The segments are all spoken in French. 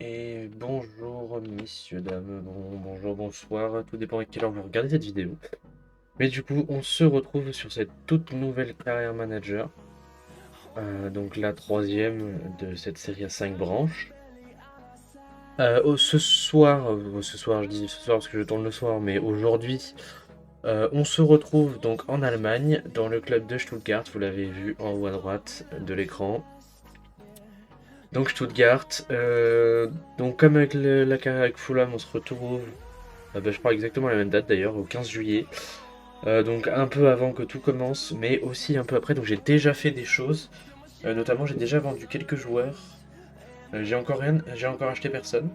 Et bonjour messieurs, dames, bonjour, bonsoir, tout dépend à quelle heure vous regardez cette vidéo. Mais du coup, on se retrouve sur cette toute nouvelle carrière manager, donc la troisième de cette série à 5 branches. Ce soir, je dis ce soir parce que je tourne le soir, mais aujourd'hui, on se retrouve donc en Allemagne, dans le club de Stuttgart, vous l'avez vu en haut à droite de l'écran. Donc Stuttgart, donc comme avec la carrière avec Fulham, on se retrouve. Je crois exactement la même date d'ailleurs, au 15 juillet. Donc un peu avant que tout commence, mais aussi un peu après. Donc j'ai déjà fait des choses. Notamment j'ai déjà vendu quelques joueurs. J'ai encore acheté personne.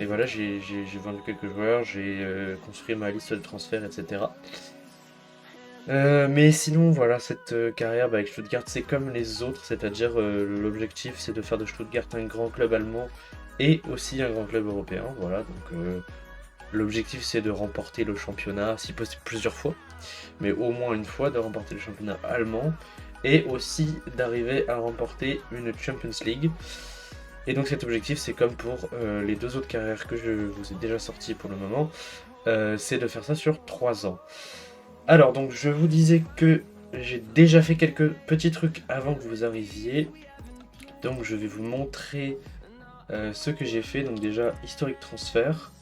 Et voilà, j'ai vendu quelques joueurs, j'ai construit ma liste de transferts, etc. Mais sinon, voilà, cette carrière avec Stuttgart, c'est comme les autres, c'est-à-dire l'objectif c'est de faire de Stuttgart un grand club allemand et aussi un grand club européen. Voilà, donc l'objectif c'est de remporter le championnat, si possible plusieurs fois, mais au moins une fois de remporter le championnat allemand et aussi d'arriver à remporter une Champions League. Et donc cet objectif c'est comme pour les deux autres carrières que je vous ai déjà sorties pour le moment, c'est de faire ça sur 3 ans. Alors donc je vous disais que j'ai déjà fait quelques petits trucs avant que vous arriviez, donc je vais vous montrer ce que j'ai fait. Donc déjà historique transfert.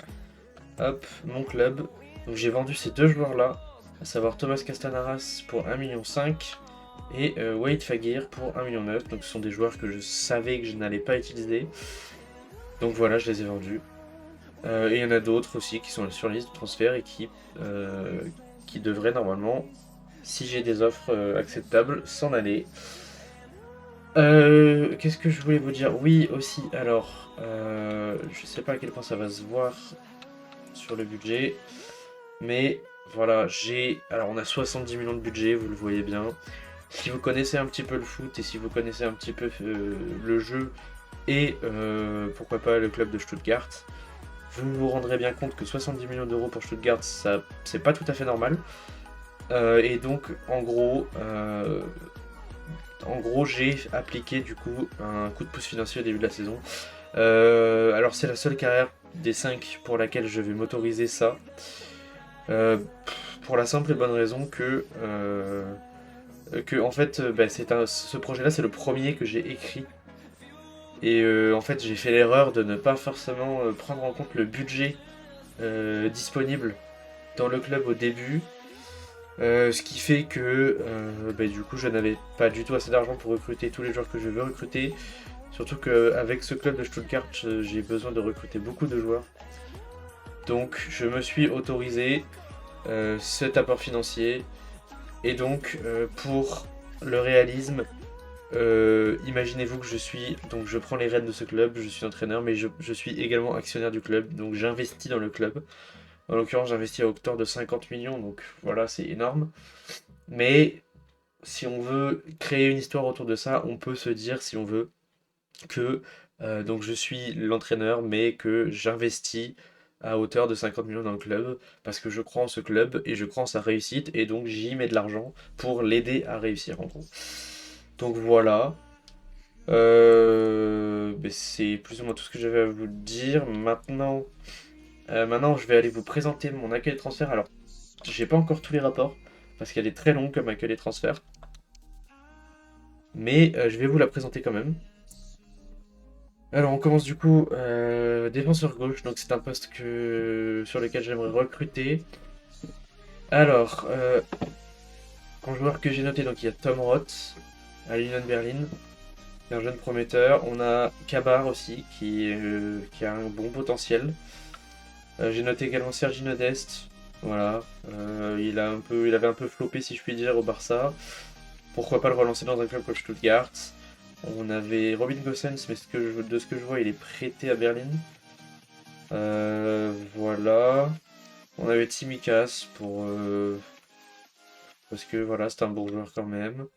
Hop, mon club. Donc j'ai vendu ces deux joueurs-là, à savoir Thomas Castanaras pour 1,5 million et Wade Fagir pour 1,9 million. Donc ce sont des joueurs que je savais que je n'allais pas utiliser. Donc voilà, je les ai vendus. Et il y en a d'autres aussi qui sont sur la liste de transfert et qui devraient normalement, si j'ai des offres acceptables, s'en aller. Qu'est-ce que je voulais vous dire? Oui, aussi, alors, je sais pas à quel point ça va se voir sur le budget. Mais voilà, alors on a 70 millions de budget, vous le voyez bien. Si vous connaissez un petit peu le foot et si vous connaissez un petit peu le jeu et pourquoi pas le club de Stuttgart, vous vous rendrez bien compte que 70 millions d'euros pour Stuttgart, ça c'est pas tout à fait normal. Et donc en gros j'ai appliqué du coup un coup de pouce financier au début de la saison. Alors c'est la seule carrière des 5 pour laquelle je vais m'autoriser ça. Euh, pour la simple et bonne raison que en fait, ce projet-là, c'est le premier que j'ai écrit. Et en fait, j'ai fait l'erreur de ne pas forcément prendre en compte le budget disponible dans le club au début. Ce qui fait que du coup, je n'avais pas du tout assez d'argent pour recruter tous les joueurs que je veux recruter. Surtout qu'avec ce club de Stuttgart, j'ai besoin de recruter beaucoup de joueurs. Donc, je me suis autorisé cet apport financier. Et donc, pour le réalisme, imaginez-vous que je prends les rênes de ce club, je suis entraîneur, mais je suis également actionnaire du club, donc j'investis dans le club. En l'occurrence, j'investis à hauteur de 50 millions, donc voilà, c'est énorme. Mais si on veut créer une histoire autour de ça, on peut se dire, si on veut, que donc je suis l'entraîneur, mais que j'investis à hauteur de 50 millions dans le club, parce que je crois en ce club et je crois en sa réussite, et donc j'y mets de l'argent pour l'aider à réussir en gros. Donc voilà. C'est plus ou moins tout ce que j'avais à vous dire. Maintenant, je vais aller vous présenter mon accueil de transfert. Alors, j'ai pas encore tous les rapports, parce qu'elle est très longue comme accueil des transferts, mais je vais vous la présenter quand même. Alors, on commence du coup défenseur gauche, donc c'est un poste sur lequel j'aimerais recruter. Alors, en joueur que j'ai noté, donc il y a Tom Roth à l'Union Berlin, c'est un jeune prometteur. On a Kabar aussi, qui a un bon potentiel. J'ai noté également Sergi Nodest. Voilà. Il avait un peu floppé, si je puis dire, au Barça. Pourquoi pas le relancer dans un club comme Stuttgart. On avait Robin Gosens, mais de ce que je vois, il est prêté à Berlin. Voilà. On avait Tsimikas parce que voilà, c'est un bon joueur quand même.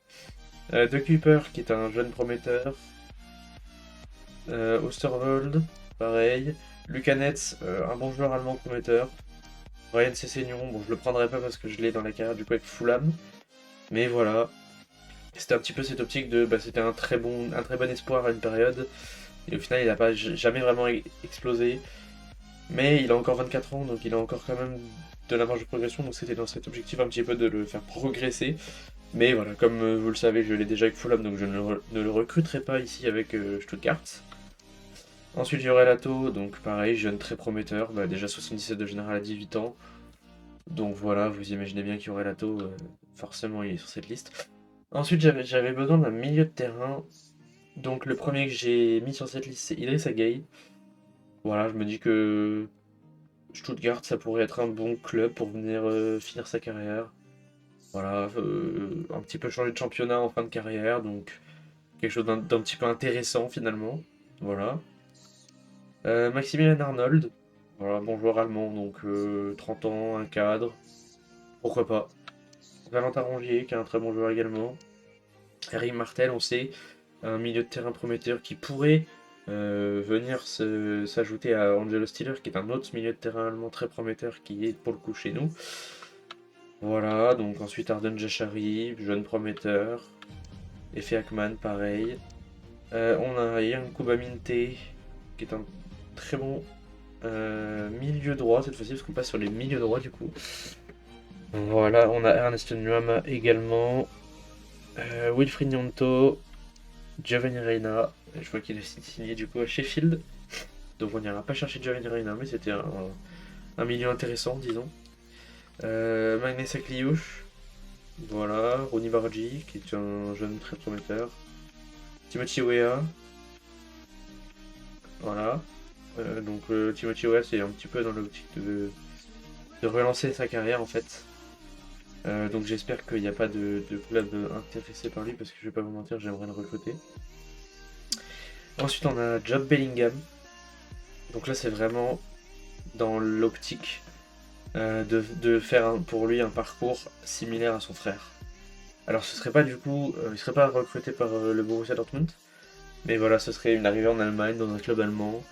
De Kuiper, qui est un jeune prometteur. Osterwold, pareil. Lucanetz, un bon joueur allemand prometteur. Ryan Sessegnon, bon, je le prendrai pas parce que je l'ai dans la carrière du coup avec Fulham. Mais voilà. C'était un petit peu cette optique de. C'était un très bon espoir à une période. Et au final, il n'a pas jamais vraiment explosé. Mais il a encore 24 ans, donc il a encore quand même de la marge de progression. Donc c'était dans cet objectif un petit peu de le faire progresser. Mais voilà, comme vous le savez, je l'ai déjà avec Fulham, donc je ne le recruterai pas ici avec Stuttgart. Ensuite, il y aurait Lato, donc pareil, jeune très prometteur, bah, déjà 77 de général à 18 ans. Donc voilà, vous imaginez bien qu'il y aurait Lato, forcément il est sur cette liste. Ensuite, j'avais besoin d'un milieu de terrain. Donc le premier que j'ai mis sur cette liste, c'est Idrissa Gueye. Voilà, je me dis que Stuttgart, ça pourrait être un bon club pour venir finir sa carrière. Voilà, un petit peu changer de championnat en fin de carrière, donc quelque chose d'un petit peu intéressant finalement. Voilà. Maximilian Arnold, voilà, bon joueur allemand, donc 30 ans, un cadre, pourquoi pas. Valentin Rongier, qui est un très bon joueur également. Eric Martel, on sait, un milieu de terrain prometteur qui pourrait venir s'ajouter à Angelo Stiller, qui est un autre milieu de terrain allemand très prometteur qui est pour le coup chez nous. Voilà, donc ensuite Arden Jashari, jeune prometteur. Efe Akman, pareil. On a Ian Koubaminte, qui est un très bon milieu droit cette fois-ci, parce qu'on passe sur les milieux droits du coup. Voilà, on a Ernest Nuama également. Wilfried Gnonto, Giovanni Reina. Je vois qu'il est signé du coup à Sheffield. Donc on n'ira pas chercher Giovanni Reina, mais c'était un milieu intéressant, disons. Magnus Akliouche. Voilà, Ronny Bargi, qui est un jeune très prometteur. Timothy Weah. Voilà. Donc Timothy Weah, c'est un petit peu dans l'optique de relancer sa carrière en fait. Donc j'espère qu'il n'y a pas de club intéressé par lui parce que je vais pas vous mentir, j'aimerais le recruter. Ensuite on a Job Bellingham. Donc là c'est vraiment dans l'optique de faire pour lui un parcours similaire à son frère. Alors ce serait pas du coup, il serait pas recruté par le Borussia Dortmund, mais voilà, ce serait une arrivée en Allemagne dans un club allemand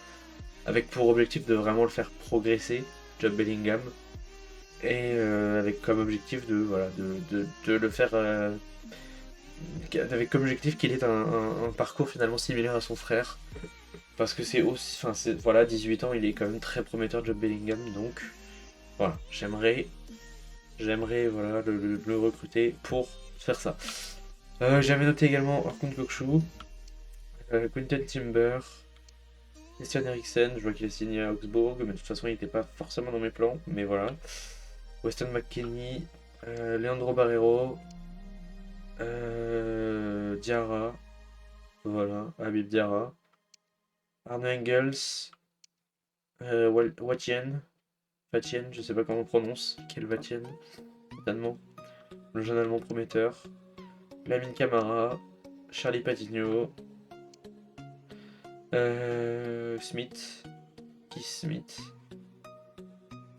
avec pour objectif de vraiment le faire progresser, Job Bellingham, et avec comme objectif de le faire avec comme objectif qu'il ait un parcours finalement similaire à son frère, parce que c'est aussi, enfin voilà, 18 ans, il est quand même très prometteur, Job Bellingham, donc voilà, j'aimerais voilà le recruter pour faire ça. J'avais noté également Orkun Kökçü, Quinten Timber, Christian Eriksen, je vois qu'il est signé à Augsbourg, mais de toute façon il n'était pas forcément dans mes plans, mais voilà. Weston McKennie, Leandro Barreiro, Diarra, voilà, Habib Diarra, Arne Engels, Watien, je sais pas comment on prononce, quel Watien, allemand, le jeune allemand prometteur, Lamine Camara, Charlie Patigno, Smith, Keith Smith,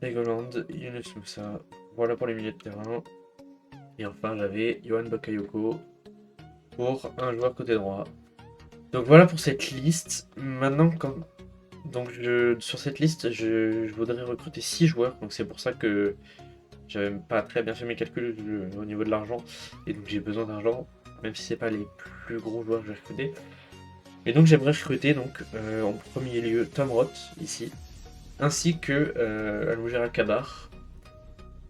Legoland, Yunus Moussa, voilà pour les milieux de terrain. Et enfin j'avais Johan Bakayoko pour un joueur côté droit. Donc voilà pour cette liste. Maintenant, sur cette liste, je voudrais recruter 6 joueurs. Donc c'est pour ça que j'avais pas très bien fait mes calculs au niveau de l'argent. Et donc j'ai besoin d'argent, même si c'est pas les plus gros joueurs que je vais recruter. Et donc j'aimerais recruter en premier lieu Tom Roth ici, ainsi que Almouger Kabar.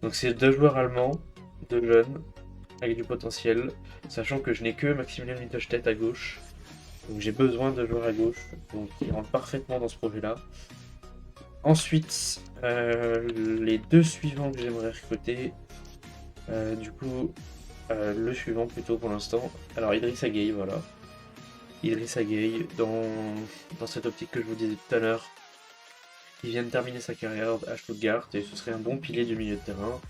Donc c'est 2 joueurs allemands, 2 jeunes, avec du potentiel, sachant que je n'ai que Maximilian Mittelstädt à gauche. Donc j'ai besoin de joueurs à gauche, donc ils rentrent parfaitement dans ce projet-là. Ensuite, les 2 suivants que j'aimerais recruter, le suivant plutôt pour l'instant. Alors Idrissa Gueye, voilà. Idrissa Gueye, dans cette optique que je vous disais tout à l'heure, il vient de terminer sa carrière à Stuttgart et ce serait un bon pilier du milieu de terrain.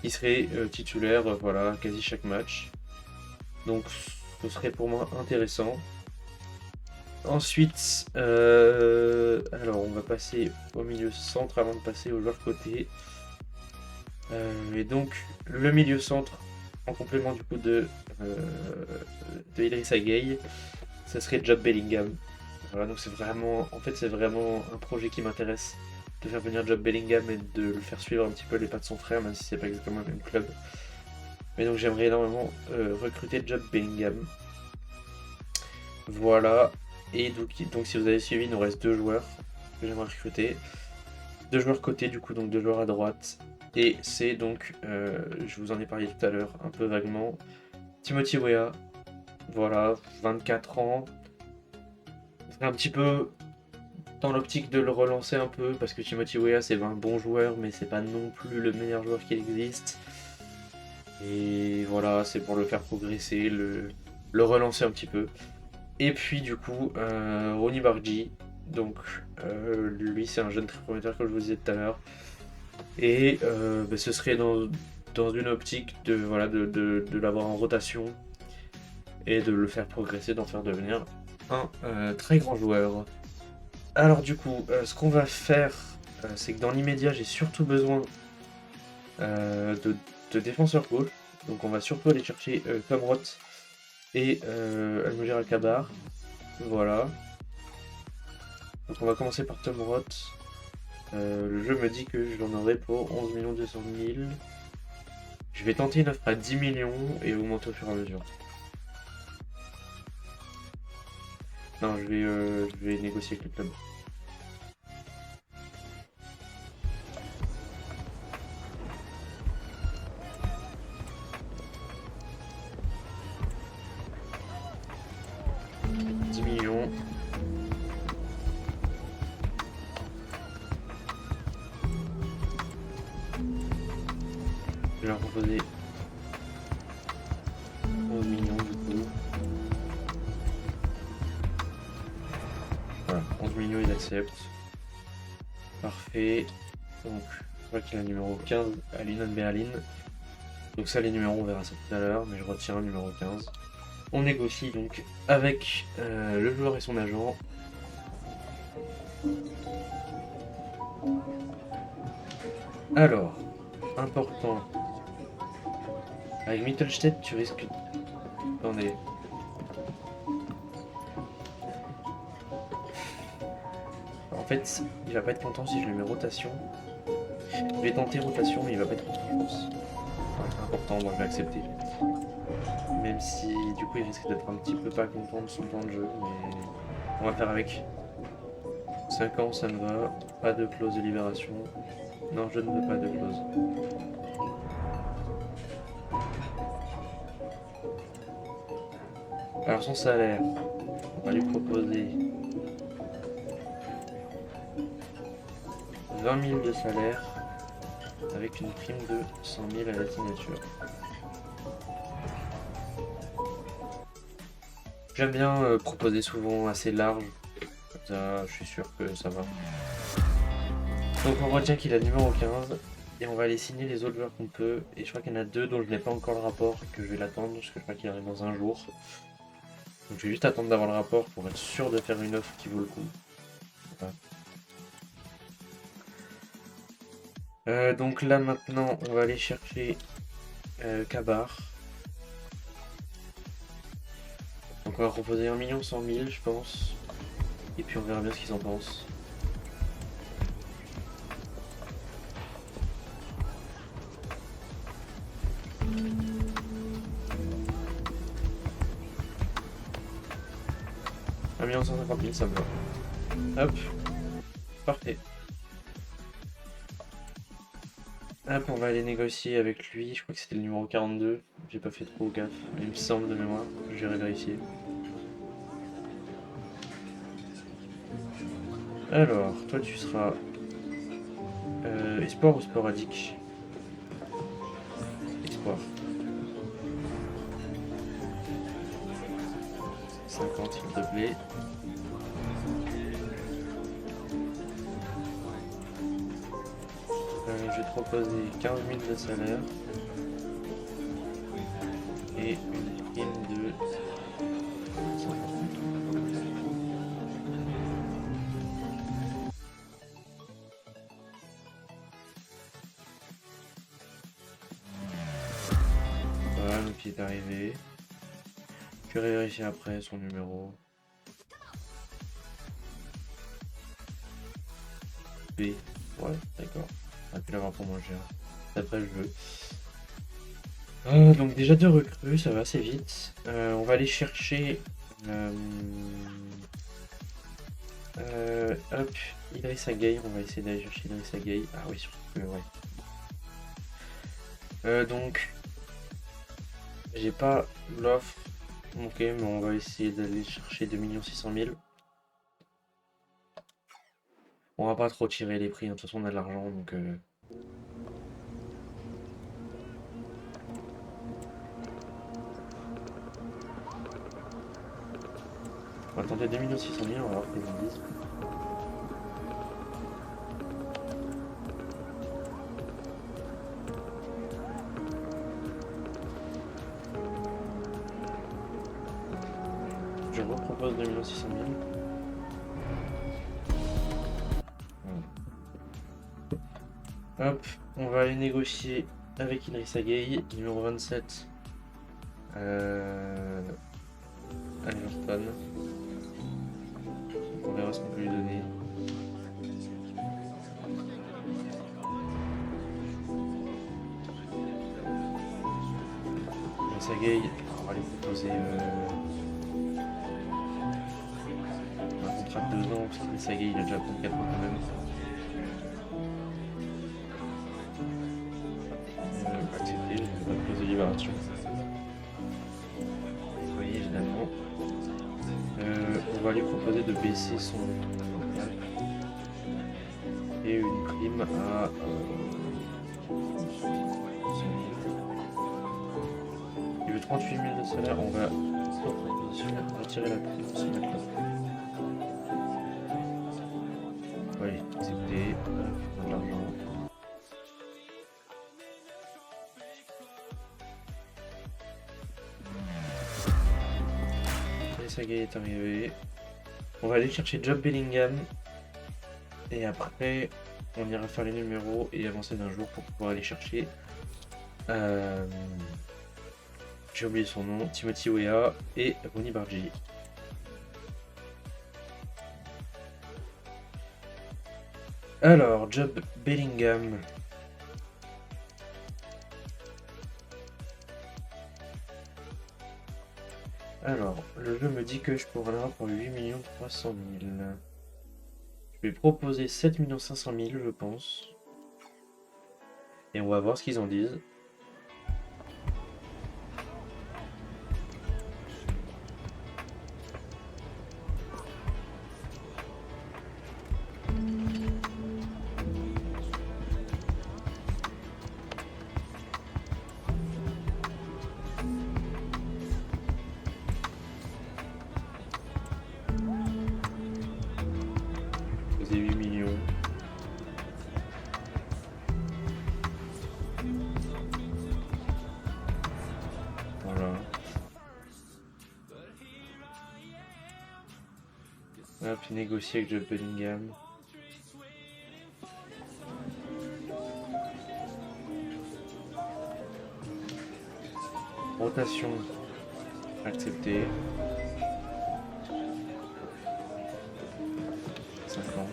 Il serait titulaire, voilà, quasi chaque match. Donc ce serait pour moi intéressant. Ensuite, alors on va passer au milieu centre avant de passer au joueur côté. Et donc le milieu centre, en complément du coup de Idrissa Gueye, ça serait Job Bellingham. Voilà, donc c'est vraiment un projet qui m'intéresse, de faire venir Job Bellingham et de le faire suivre un petit peu les pas de son frère, même si c'est pas exactement le même club. Mais donc j'aimerais énormément recruter Job Bellingham. Voilà. Et donc si vous avez suivi, il nous reste 2 joueurs que j'aimerais recruter. 2 joueurs côté, du coup, donc 2 joueurs à droite. Et c'est donc, je vous en ai parlé tout à l'heure, un peu vaguement, Timothy Weah. Voilà, 24 ans. C'est un petit peu dans l'optique de le relancer un peu, parce que Timothy Weah, c'est un bon joueur, mais c'est pas non plus le meilleur joueur qui existe. Et voilà, c'est pour le faire progresser, le relancer un petit peu. Et puis du coup, Ronny Bargy, donc lui c'est un jeune très prometteur comme je vous disais tout à l'heure. Et ce serait dans une optique de, voilà, de l'avoir en rotation et de le faire progresser, d'en faire devenir un très grand joueur. Alors du coup, ce qu'on va faire, c'est que dans l'immédiat, j'ai surtout besoin de défenseurs gauche. Donc on va surtout aller chercher Tom Roth et Almogir Alcabar. Voilà. Donc on va commencer par Tom Roth. Le jeu me dit que j'en aurai pour 11 200 000. Je vais tenter une offre à 10 millions et augmenter au fur et à mesure. Non, je vais négocier avec le club. Je vais leur proposer 11 millions du coup. Voilà, 11 millions ils acceptent. Parfait. Donc, je crois qu'il y a le numéro 15, Alina Berlin. Donc ça, les numéros, on verra ça tout à l'heure, mais je retiens le numéro 15. On négocie donc avec le joueur et son agent. Alors, important. Avec Mittelstedt, tu risques... Attendez. En fait, il va pas être content si je lui mets rotation. Je vais tenter rotation, mais il va pas être content, je pense. Ouais, c'est important, moi je vais accepter. Même si, du coup, il risque d'être un petit peu pas content de son temps de jeu, mais on va faire avec. 5 ans, ça me va. Pas de clause de libération. Non, je ne veux pas de clause. Alors son salaire, on va lui proposer 20 000 de salaire avec une prime de 100 000 à la signature. J'aime bien proposer souvent assez large, comme ça je suis sûr que ça va. Donc on retient qu'il a le numéro 15 et on va aller signer les autres joueurs qu'on peut. Et je crois qu'il y en a 2 dont je n'ai pas encore le rapport et que je vais l'attendre parce que je crois qu'il arrive dans un jour. Donc je vais juste attendre d'avoir le rapport pour être sûr de faire une offre qui vaut le coup. Voilà. Donc là maintenant on va aller chercher Kabar. Donc on va proposer 1 100 000 je pense. Et puis on verra bien ce qu'ils en pensent. Un 1 150 000 ça me va. Hop. Parfait. Hop, on va aller négocier avec lui. Je crois que c'était le numéro 42. J'ai pas fait trop gaffe. Il me semble de mémoire. Je vais vérifier. Alors, toi tu seras espoir ou sporadique? Espoir. 50 s'il te plaît. Je vais te proposer 15 000 de salaire et une prime de 50 000. Voilà, donc il est arrivé. Je vais vérifier après son numéro. B. Ouais, d'accord. On va pu l'avoir pour moins cher. D'après le jeu. Donc déjà 2 recrues, ça va assez vite. On va aller chercher Hop, Idrissa Gueye, on va essayer d'aller chercher Idrissa Gueye. Ah oui, ouais. Donc, j'ai pas l'offre. Ok, mais on va essayer d'aller chercher 2 600 000. On va pas trop tirer les prix, hein. De toute façon on a de l'argent, donc... On va tenter 2 600 000, on va voir ce qu'ils nous disent. Je repropose 2 600 000. Voilà. Hop, on va aller négocier avec Idrissa Gueye, numéro 27. Everton. On verra ce qu'on peut lui donner. Idrissa Gueye, on va lui proposer un contrat de 2 ans, parce qu'Idrissa Gueye il a déjà 34 ans quand même. Accepté, je ne fais pas de clause de libération. Oui, évidemment. On va lui proposer de baisser son cap et une prime à 100 000. Il veut 38 000 de salaire, on va sans proposition retirer la prime de ce mec-là. Oui, accepté, on a de l'argent. Saga est arrivé. On va aller chercher Job Bellingham. Et après, on ira faire les numéros et avancer d'un jour pour pouvoir aller chercher. J'ai oublié son nom. Timothy Weah et Ronny Bargi. Alors, Job Bellingham. Alors, le jeu me dit que je pourrais l'avoir pour 8 300 000. Je vais proposer 7 500 000, je pense. Et on va voir ce qu'ils en disent. Poser 8 millions. Voilà. Hop, négocier avec Job Bellingham. Rotation acceptée. 5 ans.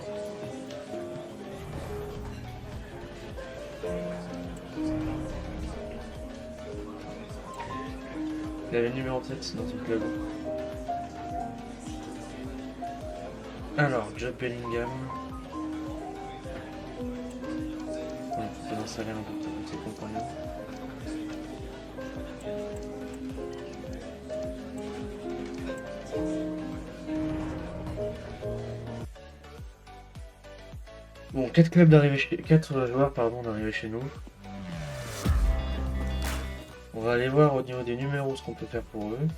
Il avait le numéro 7 dans son club. Alors, Job Bellingham. On lui propose un salaire important pour ses compagnons. Bon, 4 clubs d'arriver chez... 4 joueurs d'arriver chez nous. On va aller voir au niveau des numéros ce qu'on peut faire pour eux.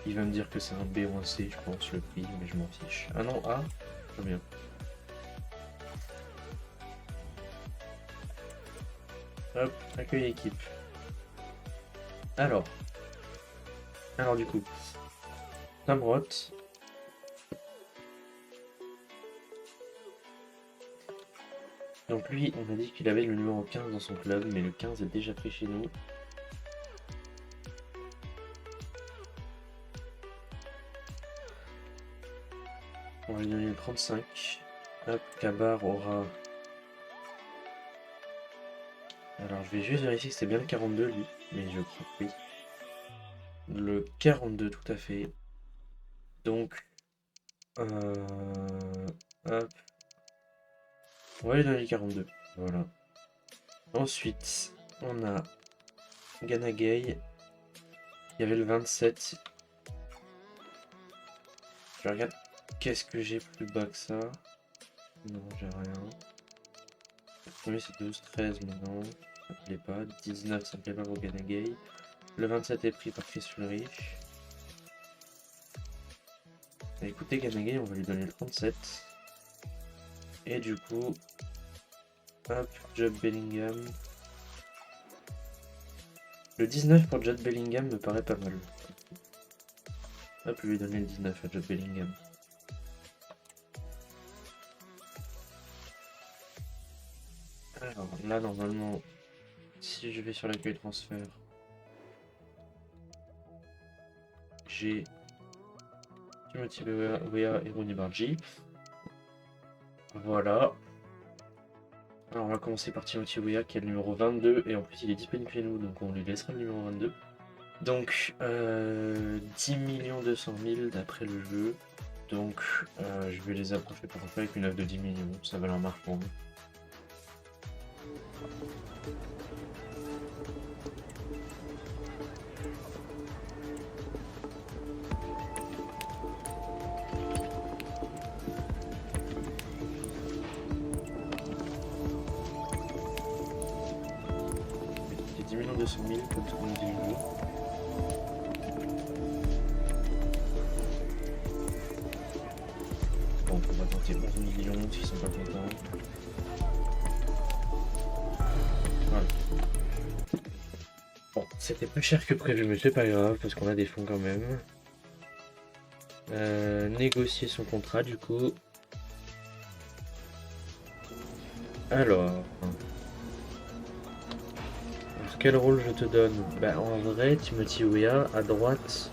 Il va me dire que c'est un B ou un C, je pense, le prix, mais je m'en fiche. Ah non, A, très bien. Hop, accueil équipe. Alors du coup, Samrot. Donc lui, on a dit qu'il avait le numéro 15 dans son club, mais le 15 est déjà pris chez nous. On va lui donner le 35. Hop, Kabar aura... Alors je vais juste vérifier que c'est bien le 42 lui, mais je crois que oui. Le 42 tout à fait. Donc Hop. On va lui donner 42. Voilà. Ensuite, on a Ganagay. Il y avait le 27. Je regarde qu'est-ce que j'ai plus bas que ça. Non, j'ai rien. Le premier c'est 12, 13 maintenant. Ça me plaît pas. 19, ça me plaît pas pour Ganagay. Le 27 est pris par Chris Ulrich. Bah, écoutez, Ganagay, on va lui donner le 37. Et du coup, hop, Jude Bellingham. Le 19 pour Jude Bellingham me paraît pas mal. Hop, lui donner le 19 à Jude Bellingham. Alors là, normalement, si je vais sur l'accueil transfert, j'ai Timothy Weah et Ronny Bargi. Voilà. Alors on va commencer par Timothy Weah qui est le numéro 22 et en plus il est disponible chez nous donc on lui laissera le numéro 22. Donc 10 200 000 d'après le jeu. Donc je vais les approcher par exemple avec une offre de 10 millions, ça va leur marcher pour nous. C'est 10 200 000 comme tout le monde dit le jeu. Bon, on va tenter 11 millions s'ils sont pas contents. Voilà. Bon, c'était plus cher que prévu, mais c'est pas grave parce qu'on a des fonds quand même. Négocier son contrat du coup. Alors, quel rôle je te donne? Bah en vrai, Timothy Weah à droite.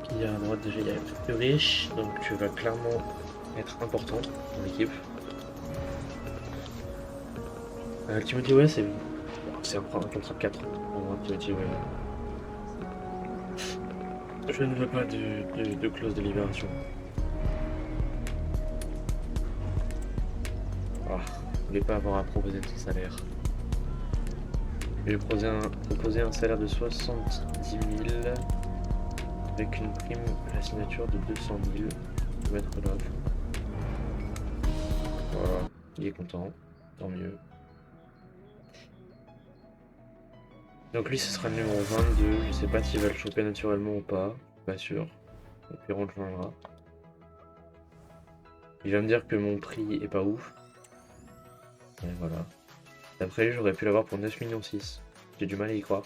Qui est à droite déjà? Il y a Ulrich, donc tu vas clairement être important dans l'équipe. Timothy Weah c'est un contrat de 4 ans pour moi, Timothy Weah. Je ne veux pas de clause de libération. Ah, je voulais pas avoir à proposer de son salaire. Je vais proposer un salaire de 70 000 avec une prime à la signature de 200 000. Je vais mettre l'offre. Voilà, il est content, tant mieux. Donc lui ce sera le numéro 22, je sais pas s'il va le choper naturellement ou pas, pas sûr. Au pire on le changera. Il va me dire que mon prix est pas ouf. Et voilà. D'après lui j'aurais pu l'avoir pour 9,6 millions. J'ai du mal à y croire.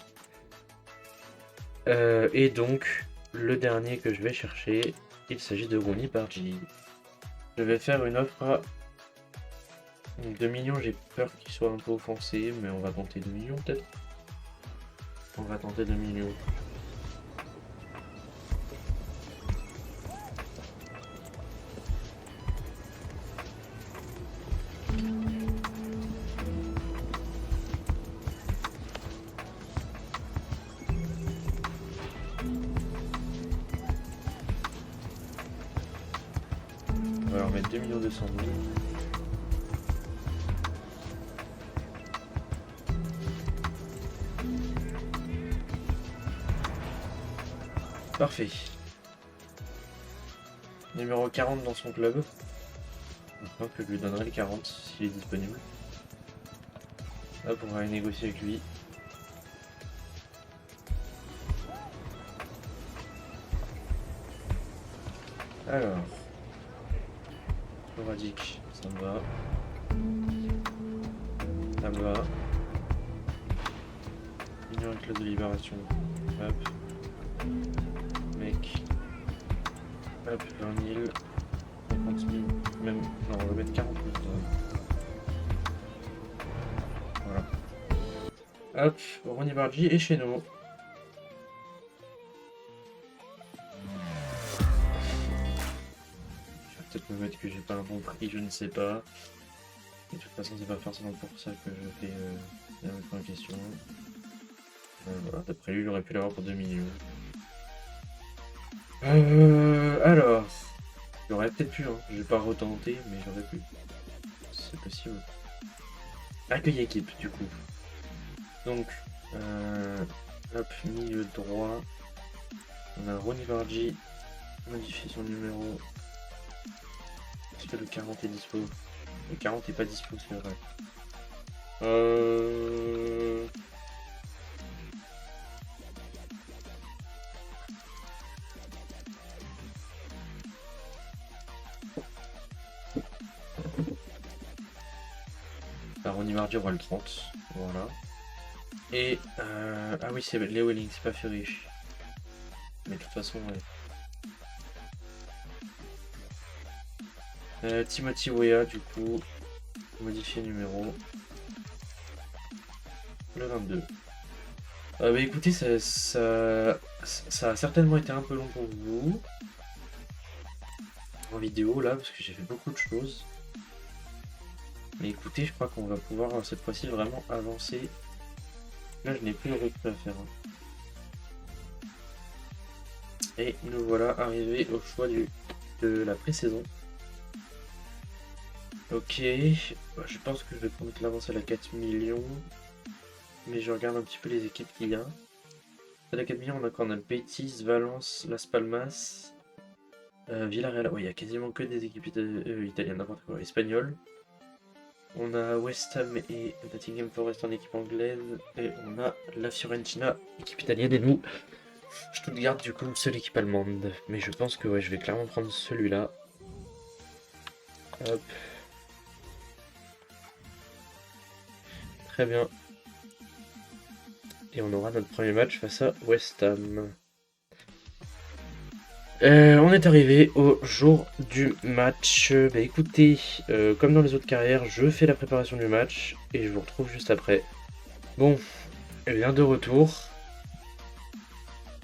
Et donc, le dernier que je vais chercher, il s'agit de Ronny Bargi. Je vais faire une offre à 2 millions, j'ai peur qu'il soit un peu offensé, mais on va tenter 2 millions peut-être. On va tenter 2 millions. On va leur mettre 2 200 000. Parfait. Numéro 40 dans son club. Donc je lui donnerai le 40 s'il est disponible. Hop, on va aller négocier avec lui. Alors, Sporadique, ça me va. Ça me va. Mignon avec clause de libération. Hop. Mec. Hop, 20 000. 50 000. Même. Non, on va mettre 40 000. Voilà. Hop, Ronny Bargi est chez nous. Je vais peut-être me mettre que j'ai pas un bon prix, je ne sais pas. De toute façon, c'est pas forcément pour ça que je fais la question. Voilà, d'après lui, il aurait pu l'avoir pour 2 millions. Alors, J'aurais peut-être pu, hein. Je vais pas retenter, mais j'aurais pu. C'est possible. Accueil équipe, du coup. Donc, hop, milieu droit. On a Ronny Vardy. Modifier son numéro. Est-ce que le 40 est dispo? Le 40 est pas dispo, c'est vrai. Ronny Vardy aura le 30. Voilà. Et ah oui, c'est Leo Welling, c'est pas Fury. Mais de toute façon, ouais. Timothy Weah, du coup, modifier numéro. Le 22. Bah écoutez, ça a certainement été un peu long pour vous. En vidéo, là, parce que j'ai fait beaucoup de choses. Mais écoutez, je crois qu'on va pouvoir cette fois-ci vraiment avancer. Là, je n'ai plus de recul à faire. Et nous voilà arrivés au choix de la pré-saison. Ok, je pense que je vais promettre l'avance à la 4 millions. Mais je regarde un petit peu les équipes qu'il y a. À la 4 millions, on a quand même Betis, Valence, Las Palmas, Villarreal. Ouais, il y a quasiment que des équipes italiennes, n'importe quoi, espagnoles. On a West Ham et Nottingham Forest en équipe anglaise. Et on a la Fiorentina, équipe italienne. Et nous, Stuttgart, du coup, seule équipe allemande. Mais je pense que ouais, je vais clairement prendre celui-là. Hop. Très bien. Et on aura notre premier match face à West Ham. On est arrivé au jour du match. Bah écoutez, comme dans les autres carrières, je fais la préparation du match et je vous retrouve juste après. Bon, elle vient de retour.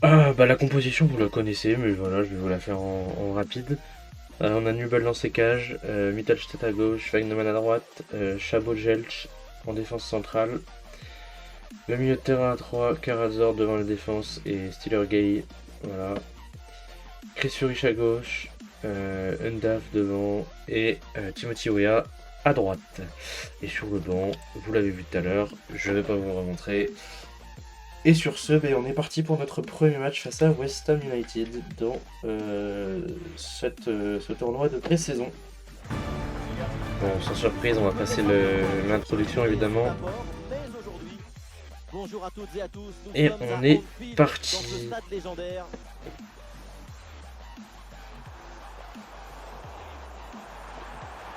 Bah la composition vous la connaissez, mais voilà, je vais vous la faire en rapide. On a Nubel dans ses cages, Mittelstedt à gauche, Wagnerman à droite, Chabot Jelch en défense centrale. Le milieu de terrain à 3, Karazor devant la défense et Steeler Gay. Voilà. Chris Furich à gauche, Undaf devant et Timothy Weah à droite. Et sur le banc, vous l'avez vu tout à l'heure, je ne vais pas vous le remontrer. Et sur ce, on est parti pour notre premier match face à West Ham United dans ce tournoi de pré-saison. Bon, sans surprise, on va passer l'introduction évidemment. Bonjour à toutes et à tous. Et on est parti.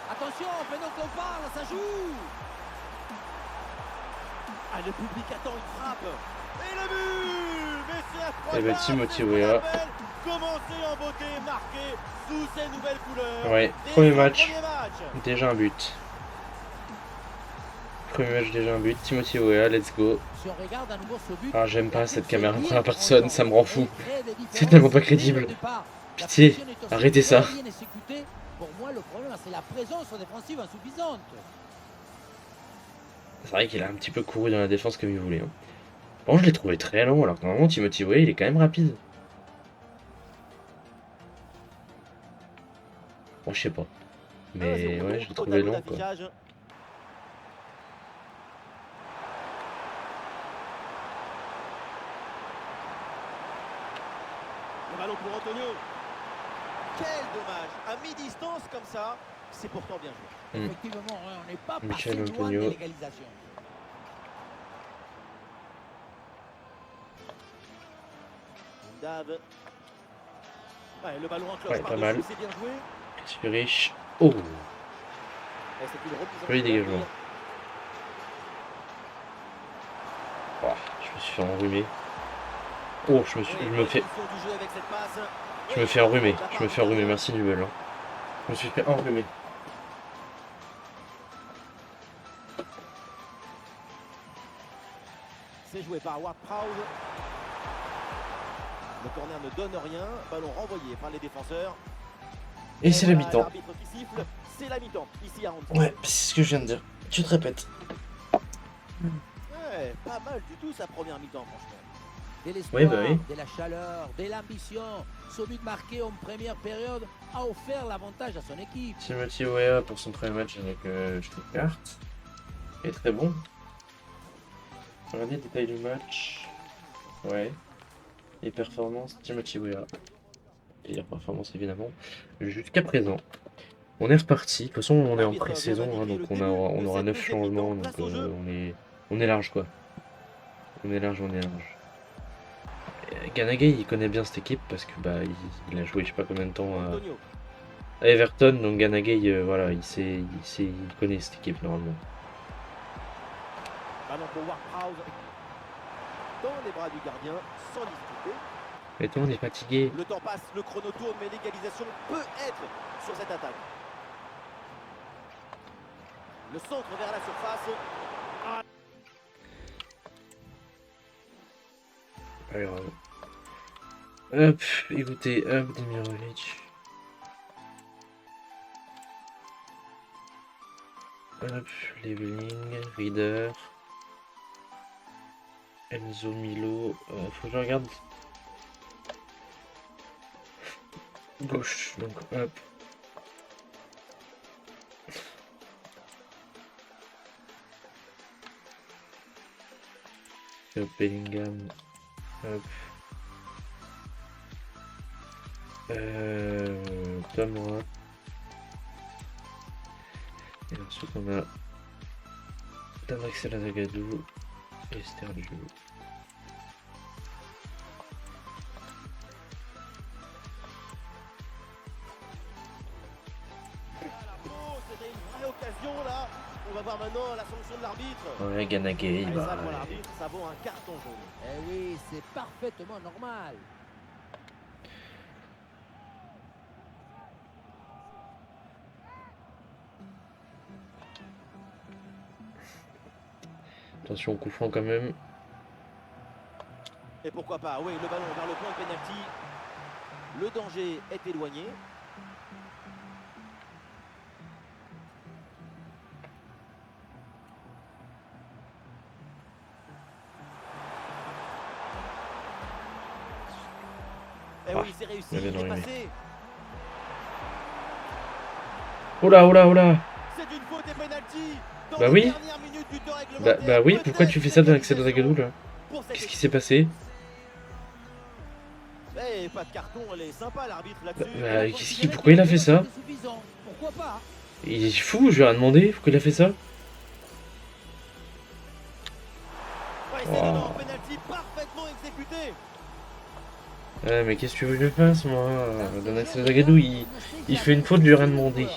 Attention, pendant qu'on parle, ça joue. Ah, le public attend une frappe. Et le but. Mais c'est incroyable. Timothy Weah. Commencer en beauté, marqué sous ces nouvelles couleurs. Ouais, premier match. Déjà un but. Premier match, déjà un but. Timothy Weah, let's go. Ah, j'aime pas cette caméra en première personne, ça me rend fou. C'est tellement pas crédible. Pitié, arrêtez ça. Pour moi, le problème, c'est la présence défensive insuffisante. C'est vrai qu'il a un petit peu couru dans la défense comme il voulait. Hein. Bon, je l'ai trouvé très long, alors que normalement, Timothy Weah, il est quand même rapide. Bon, je sais pas. Mais ouais, je l'ai trouvé long, quoi. Le ballon pour Antonio. Quel dommage, à mi-distance comme ça, c'est pourtant bien joué. Effectivement, on n'est pas passé loin de l'égalisation. Dave. Ouais, le ballon en cloche pas mal. C'est bien joué. C'est riche. Oh. Joli dégagement. Oh, je me suis fait enrhumer. Oh, je me fais enrhumer, merci Nubel. Hein. Je me suis fait enrhumer. C'est joué par Ward-Prowse. Le corner ne donne rien. Ballon renvoyé par les défenseurs. Et c'est la mi-temps. C'est la mi-temps, ici à Antwerp. Ouais, c'est ce que je viens de dire. Tu te répètes. Ouais, pas mal du tout sa première mi-temps, franchement. de Oui, l'espoir, bah oui. de la chaleur, de l'ambition. Ce but marqué en première période a offert l'avantage à son équipe. Timothy Weah pour son premier match avec Stuttgart. Et très bon. Regardez les détails du match. Ouais. Et performance, Timothy Weah. Et performance évidemment. Jusqu'à présent. On est reparti. De toute façon, on est en pré-saison, hein, donc on aura 9 changements. Donc on est large quoi. On est large, on est large. Ganagay, il connaît bien cette équipe parce que bah il a joué je sais pas combien de temps à Everton, donc Ganagay, voilà, il connaît cette équipe normalement. Ballon pour Ward-Prowse. Dans les bras du gardien, sans difficulté. Mais toi, on est fatigué. Le temps passe, le chrono tourne, mais l'égalisation peut être sur cette attaque. Le centre vers la surface. Pas grave. Hop, écoutez, hop, Demirovic. Hop, Leveling, Reader. Enzo Milo. Faut que je regarde. Gauche, donc hop. Hop, Bellingham. Hop. Tomra. Et ensuite on a Axel Zagadou et Sterling. C'était une vraie occasion là. On va voir maintenant la sanction de l'arbitre. Ouais, Ganagay, Ça bah. pour l'arbitre, ça vaut un carton jaune. Eh oui, c'est parfaitement normal. Attention au coup franc quand même. Et pourquoi pas, oui, le ballon vers le point de pénalty. Le danger est éloigné. Et oui, c'est réussi, il est passé. Oula, oula, oula. C'est une faute et pénalty. Bah oui. Bah oui, pourquoi tu fais ça dans Axel Zagadou là? Qu'est-ce qui s'est passé? Eh, pas de carton, elle est sympa l'arbitre là-dessus. Bah, pourquoi il a fait ça? Pourquoi pas? Il est fou, je lui ai demandé pourquoi il a fait ça. Wow. Penalty parfaitement exécuté. Ouais, mais qu'est-ce que tu veux que je fasse, moi? Dans Axel Zagadou, il fait une faute, je lui ai rien demandé.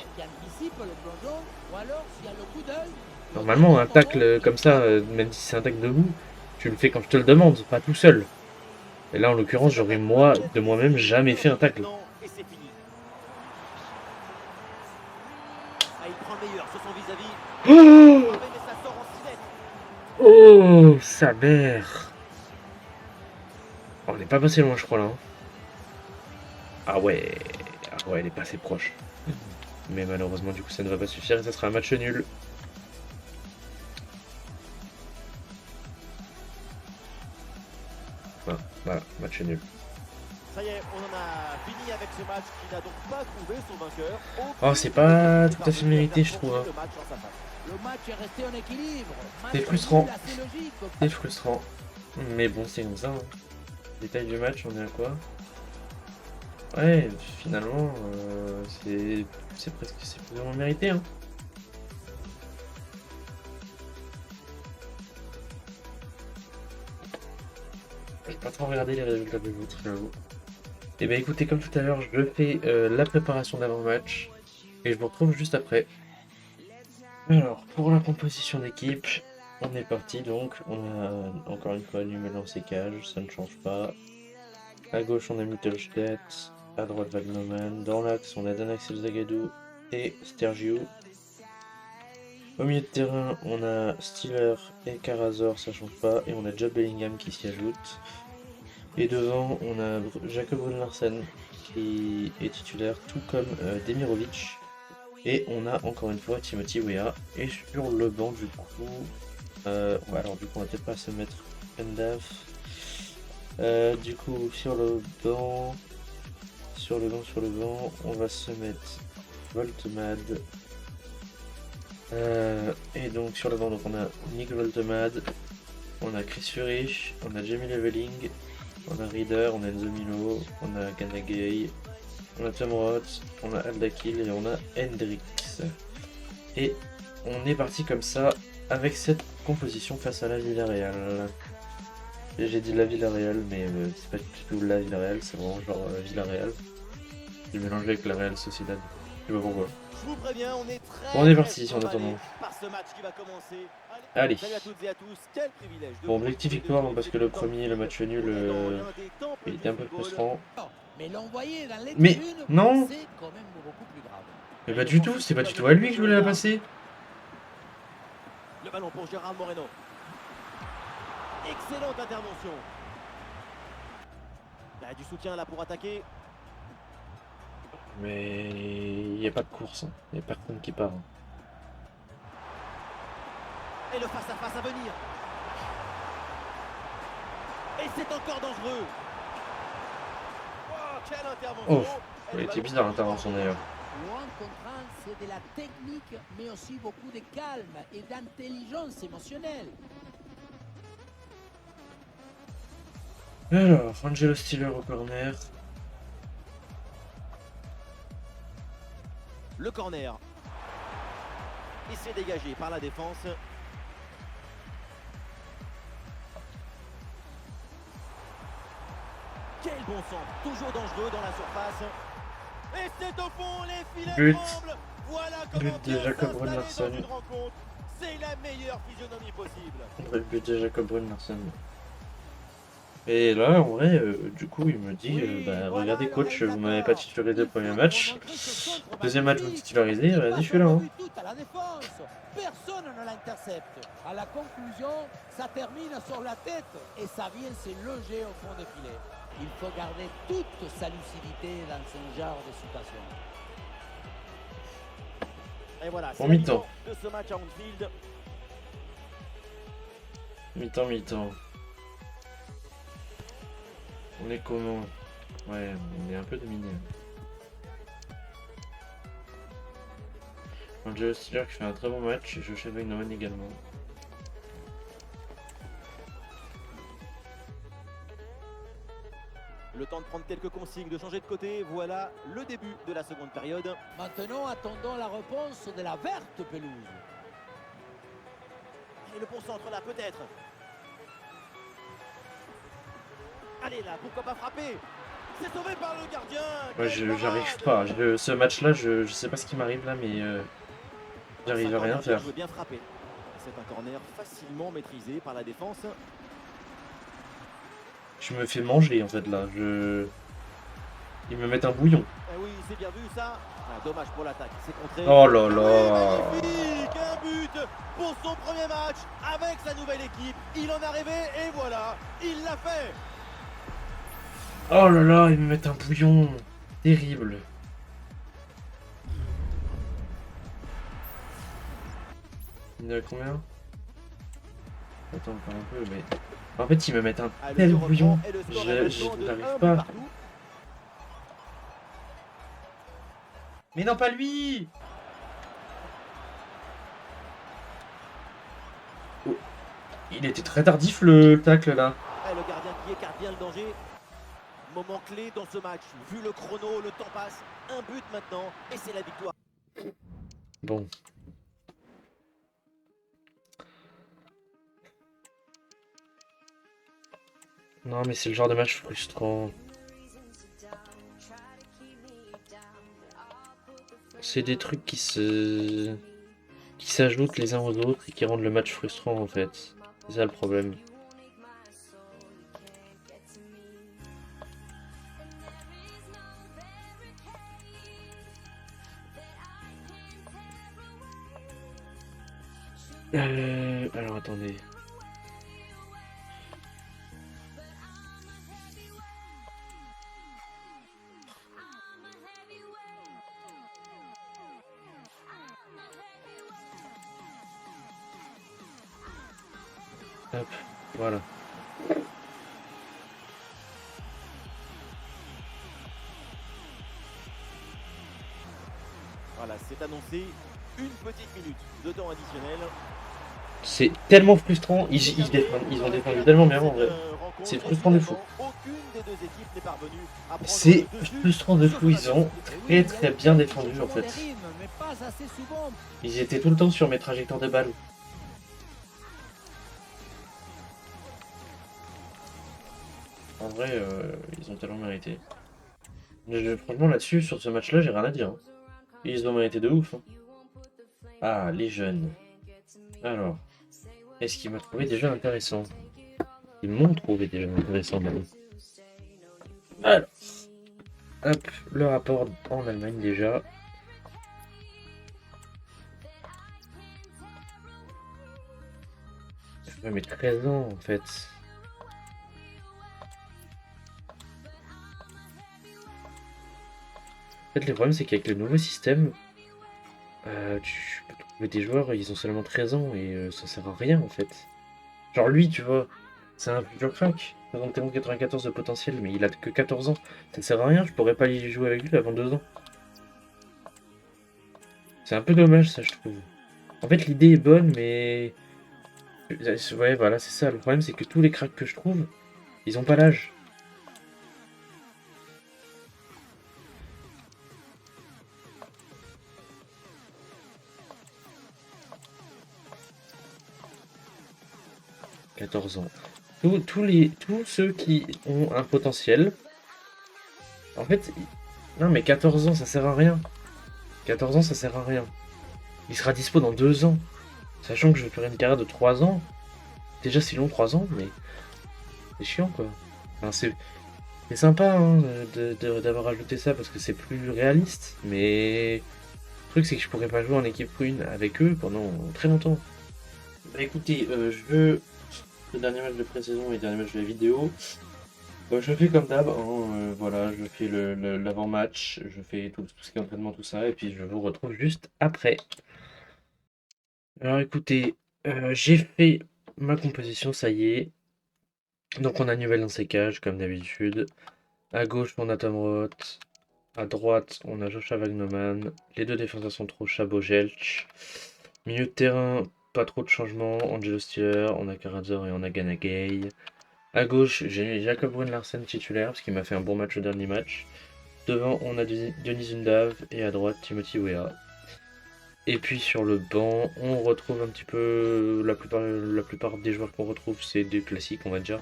Normalement, un tacle comme ça, même si c'est un tacle debout, tu le fais quand je te le demande, pas tout seul. Et là, en l'occurrence, j'aurais moi, de moi-même, jamais fait un tacle. Oh, oh, sa mère. On n'est pas passé loin, je crois, là. Ah ouais, elle est pas assez proche. Mais malheureusement, du coup, ça ne va pas suffire et ça sera un match nul. Voilà, match nul. Ça y est, on en a fini avec ce match qui n'a donc pas trouvé son vainqueur. Oh, c'est pas tout à fait mérité, je trouve. Le match est resté en équilibre. C'est frustrant. C'est frustrant. Mais bon, c'est comme ça. Hein. Détail du match, on est à quoi? Ouais, finalement, c'est presque vraiment mérité. Hein. Je vais pas trop regarder les résultats de l'autre, j'avoue. Et bah écoutez, comme tout à l'heure, je fais la préparation d'avant-match. Et je vous retrouve juste après. Alors, pour la composition d'équipe, on est parti donc. On a encore une fois Numéro Cage, ça ne change pas. À gauche, on a Mittelstedt. À droite, Wagnerman. Dans l'axe, on a Dan Axel Zagadou et Stergiou. Au milieu de terrain, on a Stiller et Karazor, ça change pas. Et on a Jude Bellingham qui s'y ajoute. Et devant, on a Jacob Brun-Larsen qui est titulaire, tout comme Demirovic. Et on a encore une fois Timothy Weah. Et sur le banc, du coup, ouais, alors du coup, on va peut-être pas se mettre Endaf. Du coup, sur le banc, on va se mettre Voltemade. Et donc sur le banc, donc on a Nick Voltemade, on a Chris Furich, on a Jamie Leveling, on a Reader, on a Enzo Milo, on a Ganagay, on a Tom Roth, on a Aldakil et on a Hendrix. Et on est parti comme ça avec cette composition face à la Villarreal. J'ai dit la Villarreal, mais c'est pas du tout la Villarreal, c'est vraiment genre Villarreal. J'ai mélangé avec la Real Sociedad. Je sais pas pourquoi. Je vous préviens, on est Bon, on est parti en attendant. par ce match qui va commencer. Allez. Salut à toutes et à tous, quel privilège de Bon, vous objectif retrouver victoire depuis parce le que le début du premier, le match nul, On est dans l'un des temples il du était un peu football. frustrant. Mais l'envoyer dans les Mais tribunes, non, c'est quand même beaucoup plus grave. mais pas du tout, c'est pas du tout à lui que je voulais la passer. Le ballon pour Gérard Moreno. Excellente intervention. Il y a du soutien là pour attaquer. Mais il n'y a pas de course, hein. Il n'y a personne qui part. Et le face-à-face à venir. Et c'est encore dangereux. Oh, quelle intervention. Elle était bizarre l'intervention d'ailleurs. Loin contre un, c'est de la technique, mais aussi beaucoup de calme et d'intelligence émotionnelle. Alors, Angelo Stiller au corner. Le corner. Il s'est dégagé par la défense. Quel bon centre, toujours dangereux dans la surface. Et c'est au fond, les filets But. tremblent. Voilà comment But de bien Jacob s'installer Brunnerson. dans une rencontre. C'est la meilleure physionomie possible. Le but de Jacob Brunnerson. Et là, en vrai, du coup, il me dit bah, regardez, coach, vous m'avez pas titularisé le premier match. Deuxième match, vous me titularisez, vas-y, je suis là. Hein. Personne ne l'intercepte. À la conclusion, ça termine sur la tête et ça vient se loger au fond des filets. Il faut garder toute sa lucidité dans ce genre de situation. Et voilà, c'est En la mi-temps. mi-temps de ce match à Anfield. Mi-temps. On est comment? Ouais, on est un peu dominé. Angelo Stiller qui fait un très bon match et Joshua Wegman également. Le temps de prendre quelques consignes, de changer de côté. Voilà le début de la seconde période. Maintenant, attendons la réponse de la verte pelouse. Et le bon centre là, peut-être. Allez là, pourquoi pas frapper? C'est sauvé par le gardien. Ouais, j'arrive pas. Ce match-là, je sais pas ce qui m'arrive là, mais j'arrive à rien faire. Bien frappé. C'est un corner facilement maîtrisé par la défense. Je me fais manger en fait là. Ils me mettent un bouillon. Eh oui, c'est bien vu ça. Ah, dommage pour l'attaque. C'est contré. Oh là Ah là. oui, magnifique. Un but pour son premier match avec sa nouvelle équipe. Il en a rêvé et voilà, il l'a fait. Oh là là, ils me mettent un bouillon. Terrible. Il y en a combien? Attends, encore un peu, mais... En fait, ils me mettent un tel bouillon. Je n'arrive pas. Mais non, pas lui! Oh. Il était très tardif le tacle là. Et le gardien qui écarte bien le danger. Moment clé dans ce match. Vu le chrono, le temps passe. Un but maintenant et c'est la victoire. Bon. Non mais c'est le genre de match frustrant. C'est des trucs qui s'ajoutent les uns aux autres et qui rendent le match frustrant en fait. C'est ça le problème. Alors attendez. Hop, voilà. est annoncé. Une petite minute de temps additionnel. C'est tellement frustrant, ils ont défendu tellement bien en vrai. C'est frustrant de fou. C'est frustrant de fou, ils ont très bien défendu en fait. Ils étaient tout le temps sur mes trajectoires de balles. En vrai, ils ont tellement mérité. Franchement là-dessus, sur ce match-là, j'ai rien à dire. Hein. Ils ont mérité de ouf. Hein. Ah, les jeunes. Alors. Est-ce qu'il m'a trouvé déjà intéressant? Ils m'ont trouvé déjà intéressant. Même. Alors, hop, le rapport en Allemagne déjà. Ouais, mais 13 ans en fait. En fait, le problème c'est qu'avec le nouveau système, tu peux trouver des joueurs, ils ont seulement 13 ans et ça sert à rien en fait. Genre lui, tu vois, c'est un futur crack. Donc 94 de potentiel, mais il a que 14 ans. Ça sert à rien, je pourrais pas y jouer avec lui avant 2 ans. C'est un peu dommage ça, je trouve. En fait, l'idée est bonne, mais... Ouais, voilà, c'est ça. Le problème, c'est que tous les cracks que je trouve, ils ont pas l'âge. « 14 ans. Tous ceux qui ont un potentiel... En fait... Non, mais 14 ans, ça sert à rien. 14 ans, ça sert à rien. Il sera dispo dans 2 ans. Sachant que je vais faire une carrière de 3 ans. Déjà, c'est long, 3 ans, mais... C'est chiant, quoi. Enfin, c'est sympa hein, d'avoir ajouté ça parce que c'est plus réaliste. Mais... Le truc, c'est que je pourrais pas jouer en équipe 1 avec eux pendant très longtemps. Bah écoutez, je veux... Le dernier match de pré-saison et le dernier match de la vidéo. Je fais comme d'hab, hein, voilà, je fais l'avant-match, je fais tout ce qui est entraînement, tout ça, et puis je vous retrouve juste après. Alors écoutez, j'ai fait ma composition, ça y est. Donc on a Newell dans ses cages, comme d'habitude. À gauche, on a Tom Roth. À droite, on a Joshua Wagnerman. Les deux défenseurs sont trop Chabot-Gelch. Milieu de terrain, pas trop de changements. Angelo Stiller, on a Karazor et on a Ganagay. À gauche, j'ai mis Jacob Brun Larsen titulaire parce qu'il m'a fait un bon match au dernier match. Devant, on a Denis Undav et à droite, Timothy Weah. Et puis sur le banc, on retrouve un petit peu la plupart des joueurs qu'on retrouve, c'est des classiques, on va dire.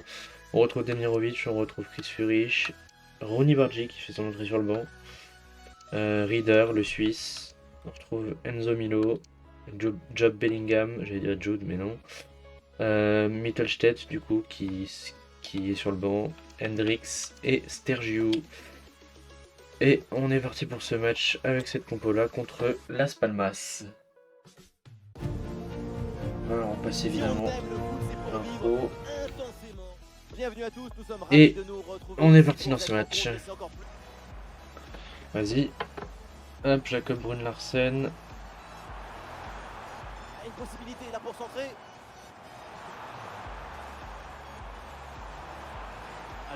On retrouve Demirovic, on retrouve Chris Führich, Ronny Bargi qui fait son entrée sur le banc, Rieder, le Suisse. On retrouve Enzo Milo, Job Bellingham, j'allais dire Jude, mais non. Mittelstedt, du coup, qui est sur le banc, Hendrix et Stergiou. Et on est parti pour ce match avec cette compo-là contre Las Palmas. Alors, on passe évidemment l'info. Et on est parti dans ce match. Vas-y. Hop, Jacob Brun Larsen. Une possibilité là pour centrer.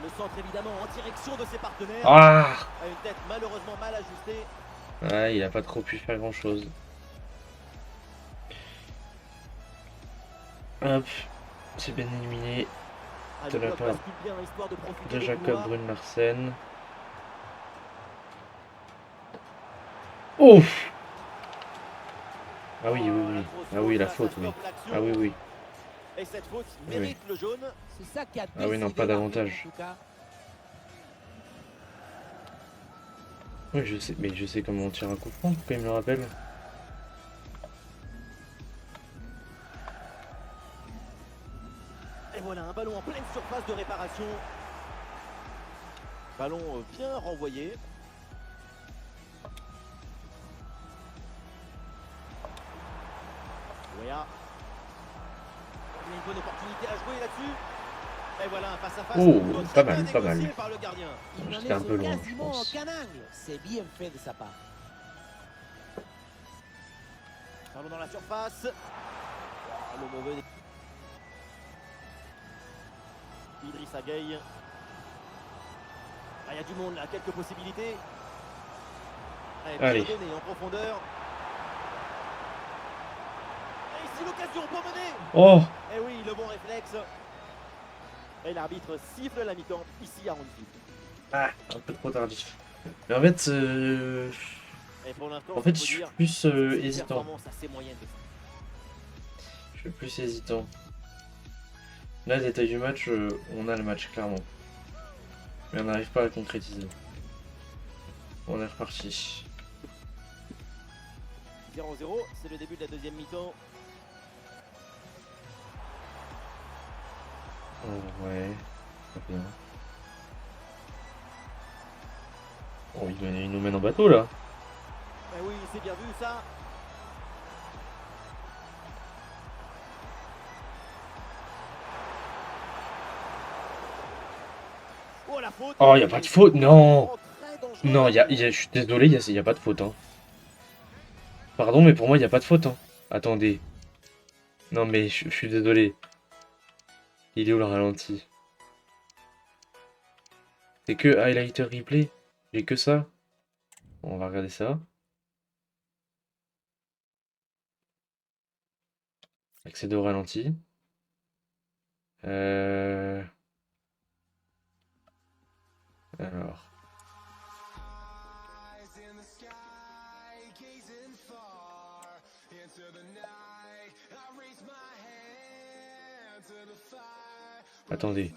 Le centre évidemment en direction de ses partenaires. Ah, Une tête malheureusement mal ajustée. ouais, il a pas trop pu faire grand chose. Hop, c'est bien éliminé de la part de Jacob Brun Larsen. Ouf. Ah oui, oui, oui. Ah oui, la faute, oui. Ah oui, oui. Et cette faute mérite le jaune. C'est ça qui a Ah oui, non, pas davantage. Oui, je sais, mais je sais comment on tire un coup franc, pourquoi il me le rappelle. Et voilà, un ballon en pleine surface de réparation. Ballon bien renvoyé. Weah. Il y a une bonne opportunité à jouer là-dessus. Et voilà un face à face. Oh, pas mal, pas mal. Par le gardien. C'était un peu long, je pense. C'est bien fait de sa part. Ballon dans la surface. Le mauvais. Idrissa Gueye. Il y a du monde là, quelques possibilités. Allez. Donné en profondeur. voici l'occasion pour mener. Oh! Et oui, le bon réflexe. Et l'arbitre siffle la mi-temps ici à Ronceville. Ah, un peu trop tardif. Mais en fait, Et pour l'instant, je suis plus hésitant. Assez moyenne de ça. Je suis plus hésitant. Là, détail du match, on a le match, clairement. Mais on n'arrive pas à le concrétiser. On est reparti. 0-0, c'est le début de la deuxième mi-temps. Ouais, très bien. Oh, il nous mène en bateau, là. Eh oui, c'est bien vu, ça. Oh, la faute. Oh, y a pas de faute, non! Non, je suis désolé, y a pas de faute, hein. Pardon, mais pour moi, y a pas de faute, hein. Attendez. Non, mais je suis désolé. Il est où le ralenti? C'est que highlighter replay? J'ai que ça? Bon, on va regarder ça. Accéder au ralenti. Alors. Attendez.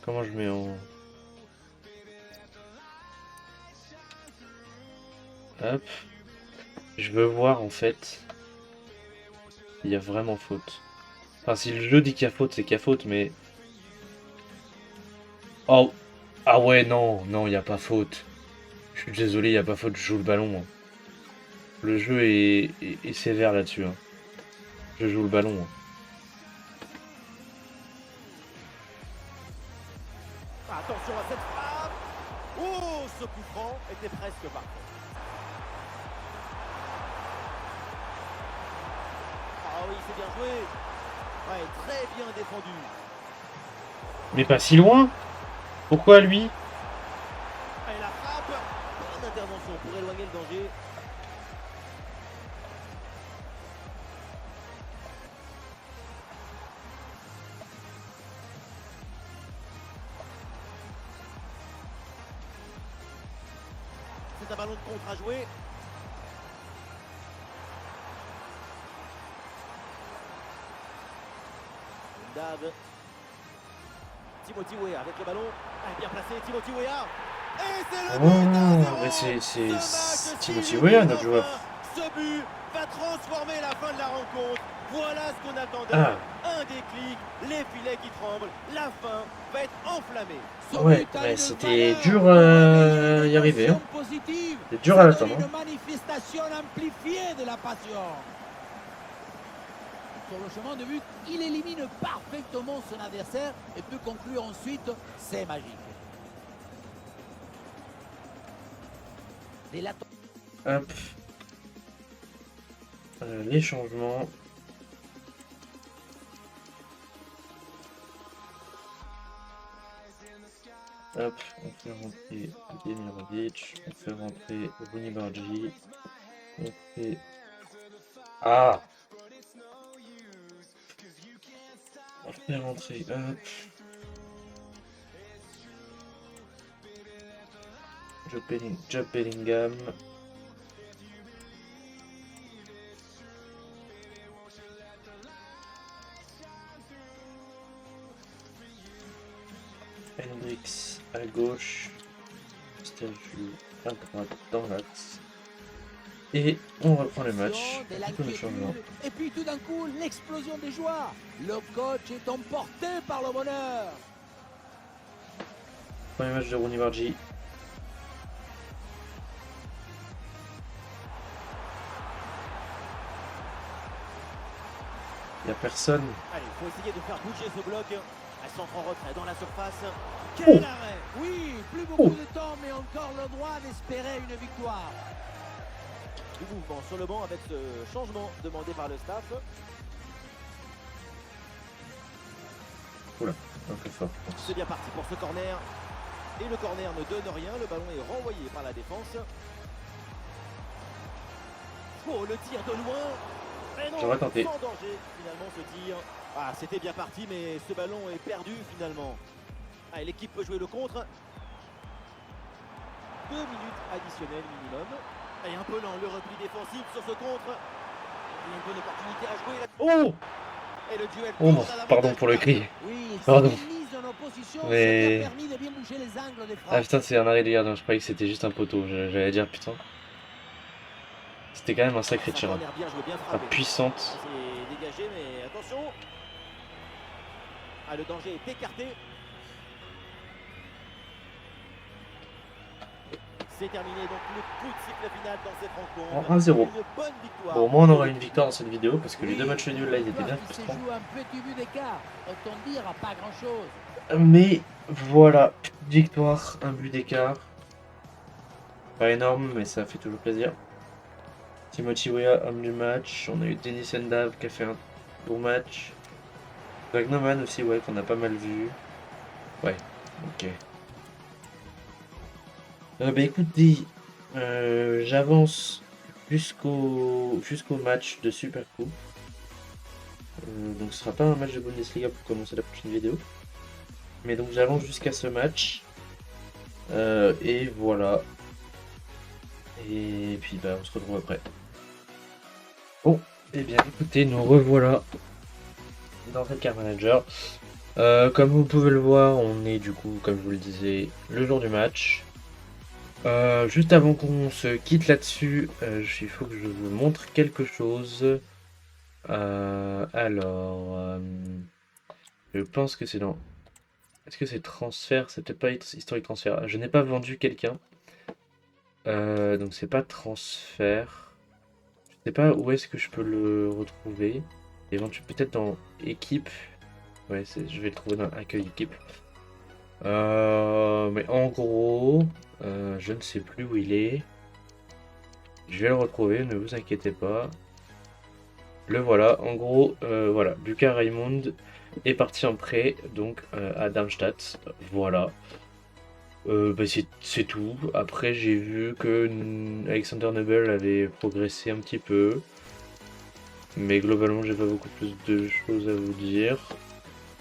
Comment je mets en... Hop. Je veux voir en fait s'il y a vraiment faute. Enfin, si le jeu dit qu'il y a faute, c'est qu'il y a faute, mais... Oh! Ah ouais, non, non, il n'y a pas faute. Je suis désolé, il n'y a pas faute, je joue le ballon. Hein. Le jeu est sévère là-dessus. Hein. Je joue le ballon. Hein. Attention à cette frappe. Oh, ce coup franc était presque parfait. Ah oui, c'est bien joué. Ouais, très bien défendu. Mais pas si loin. Pourquoi lui? Et la frappe. Bonne intervention pour éloigner le danger. C'est un ballon de contre à jouer. Dab. Timothy Weah avec le ballon. Ah, bien placé, Timothy Weah. Et c'est le but. Oh, mais c'est Timothy Weah, notre joueur. Ce but va transformer la fin de la rencontre. Voilà ce qu'on attendait. Ah. Un déclic, les filets qui tremblent. La fin va être enflammée. Ouais, mais c'était dur y arriver. Hein. C'est dur à l'attendre. Hein. Une manifestation amplifiée de la passion. Sur le chemin de but, il élimine parfaitement son adversaire et peut conclure ensuite, c'est magique. Hop. Les changements. Hop, on fait rentrer Demirovic, on fait rentrer Rooney Bargi, on fait... Ah! On fait rentrer, hop. Jude Bellingham. Hendrix à gauche, Sturridge à droite dans l'axe. Et on reprend le match. Et puis tout d'un coup, l'explosion des joies. Le coach est emporté par le bonheur. Premier match de Rooney Bargi. Il n'y a personne. Allez, il faut essayer de faire bouger ce bloc. Elle s'entre en retrait dans la surface. Quel arrêt! Oui, plus beaucoup de temps, mais encore le droit d'espérer une victoire. Du mouvement sur le banc avec ce changement demandé par le staff. Oula, un peu fort. C'est bien parti pour ce corner. Et le corner ne donne rien. Le ballon est renvoyé par la défense. Oh, le tir de loin. Mais non, J'aurais tenté. sans danger, finalement, ce tir. Ah, c'était bien parti, mais ce ballon est perdu, finalement. Ah, l'équipe peut jouer le contre. 2 minutes additionnelles minimum. Et un peu lent, le repli défensif sur ce contre. Il y a une bonne opportunité à jouer. Oh! Et le duel Oh non, tourne à l'avantage pardon pour le du cri. Oui, Pardon. cette mise en opposition, ça Mais- lui a permis de bien bouger les angles des Ah frappes. putain, c'est un arrêt de gardien, je croyais que c'était juste un poteau. J'allais dire putain. C'était quand même un sacré Ça tir. corner bien joué, bien Pas frappé. puissante. C'est dégagé, mais attention. Ah, le danger est écarté. C'est terminé, donc le coup de sifflet final dans cette rencontre. En 1-0. Une bonne victoire. Bon, au moins on aura une victoire dans cette vidéo parce que les deux matchs nuls là ils étaient bien Il s'est frustrants. joué un petit but d'écart, autant dire à pas grand chose. Mais voilà, victoire, un but d'écart. Pas énorme, mais ça fait toujours plaisir. Timothy Weah, homme du match. On a eu Denis Endav qui a fait un bon match. Wagnerman aussi, ouais, qu'on a pas mal vu. Ouais, ok. Bah écoutez, j'avance jusqu'au match de Super Coupe. Donc ce sera pas un match de Bundesliga pour commencer la prochaine vidéo. Mais donc j'avance jusqu'à ce match. Et voilà. Et puis bah on se retrouve après. Bon, et bien écoutez, nous revoilà dans Car Manager. Comme vous pouvez le voir, on est du coup, comme je vous le disais, le jour du match. Juste avant qu'on se quitte là-dessus, il faut que je vous montre quelque chose. Alors, je pense que c'est dans... Est-ce que c'est transfert? C'est peut-être pas historique transfert. Je n'ai pas vendu quelqu'un. Donc c'est pas transfert. Je sais pas où est-ce que je peux le retrouver. Éventuellement peut-être dans équipe. Ouais, je vais le trouver dans accueil équipe. Mais en gros, je ne sais plus où il est. Je vais le retrouver, ne vous inquiétez pas. Le voilà, en gros, voilà, Buka Raimund est parti en prêt, donc à Darmstadt, voilà. Bah, c'est tout. Après, j'ai vu que Alexander Nubel avait progressé un petit peu. Mais globalement, j'ai pas beaucoup plus de choses à vous dire.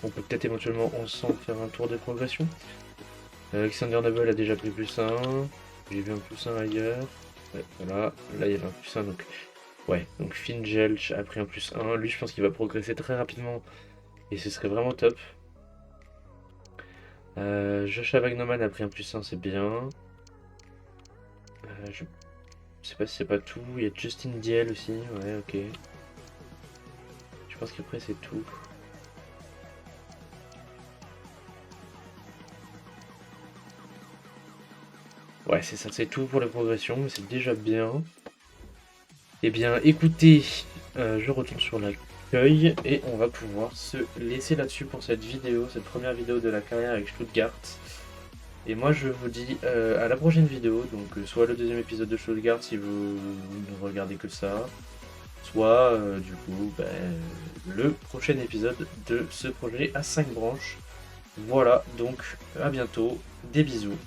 On peut peut-être éventuellement ensemble faire un tour de progression. Alexander Nubel a déjà pris +1. J'ai vu un +1 ailleurs. Ouais, voilà, là il y avait un +1 donc. Ouais, donc Finjelch a pris un +1. Lui, je pense qu'il va progresser très rapidement. Et ce serait vraiment top. Joshua Wagnerman a pris un +1, c'est bien. Je sais pas si c'est pas tout. Il y a Justin Diel aussi. Ouais, ok. Je pense qu'après c'est tout. Ouais, c'est ça, c'est tout pour les progressions, mais c'est déjà bien. Eh bien, écoutez, je retourne sur l'accueil et on va pouvoir se laisser là-dessus pour cette vidéo, cette première vidéo de la carrière avec Stuttgart. Et moi, je vous dis à la prochaine vidéo, donc soit le deuxième épisode de Stuttgart si vous ne regardez que ça, soit du coup le prochain épisode de ce projet à 5 branches. Voilà, donc à bientôt, des bisous.